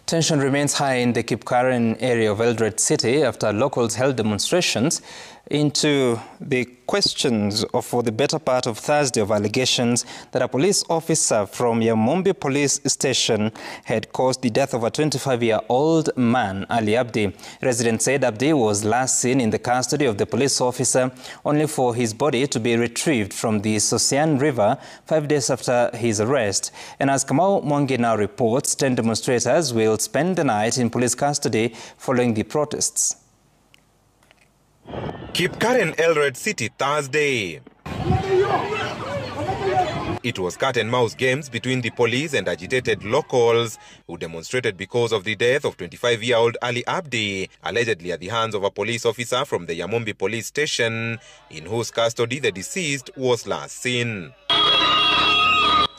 Tension remains high in the Kipkaren area of Eldoret City after locals held demonstrations into the questions of for the better part of Thursday of allegations that a police officer from Yamumbi police station had caused the death of a 25-year-old man, Ali Abdi. Residents said Abdi was last seen in the custody of the police officer only for his body to be retrieved from the Sosian River 5 days after his arrest. And as Kamau Mwangi now reports, 10 demonstrators will spend the night in police custody following the protests. Kipkaren, Eldoret City, Thursday. It was cat-and-mouse games between the police and agitated locals who demonstrated because of the death of 25-year-old Ali Abdi, allegedly at the hands of a police officer from the Yamumbi police station, in whose custody the deceased was last seen.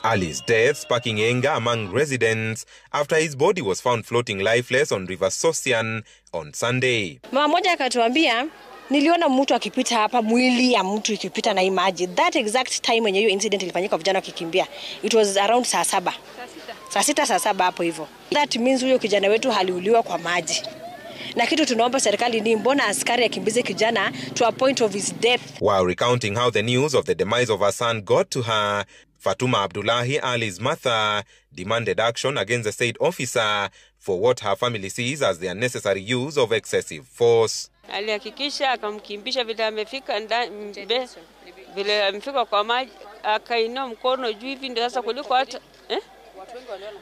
Ali's death sparking anger among residents after his body was found floating lifeless on River Sosian on Sunday. Mama moja akatuambia niliona mtu akipita hapa, mwili ya mtu ikipita na imaji. That exact time when hiyo incident ilifanyika vijana wakikimbia. It was around saa 7. Saa 6 saa 7 hapo hivyo. That means huyo kijana wetu haliuliwa kwa maji. Na kitu tunaomba serikali ni mbona askari akimbize kijana to a point of his death. While recounting how the news of the demise of her son got to her, Fatuma Abdullahi, Ali's mother, demanded action against the state officer for what her family sees as the unnecessary use of excessive force. Alihakikisha akamkimbisha vile amefika vile amefika kwa maji, akainua mkono juu hivi, ndio sasa kuliko hata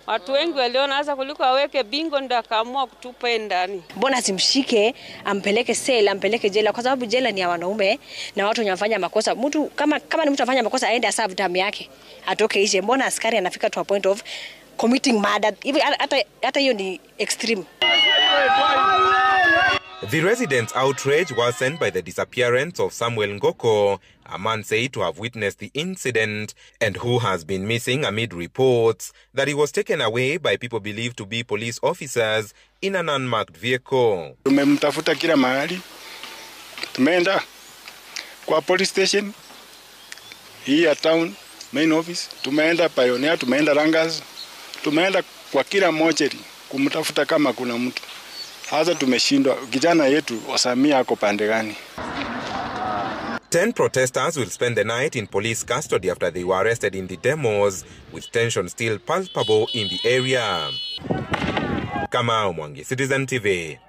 watu wengi waliona sasa kuliko aweke bingo, ndio akaamua kutupa ndani. Mbona simshike ampeleke sela, ampeleke jela, kwa sababu jela ni ya wanaume na watu wanafanya makosa. Mtu kama ni mtu afanya makosa aende aserve time yake atoke nje. Mbona askari anafika to a point of committing murder? Hivi hata hiyo ni extreme. The residents' outrage worsened by the disappearance of Samuel Ngoko, a man said to have witnessed the incident and who has been missing amid reports that he was taken away by people believed to be police officers in an unmarked vehicle. Tumemtafuta kila mahali. Tumeenda kwa police station hii ya town main office, tumeenda Pioneer, tumeenda Rangas, tumeenda kwa kila mocheri kumtafuta kama kuna mtu. Hasa tumeshindwa. Kijana yetu Osamia ako pande gani? 10 protesters will spend the night in police custody after they were arrested in the demos, with tension still palpable in the area. Kamau Mwangi, Citizen TV.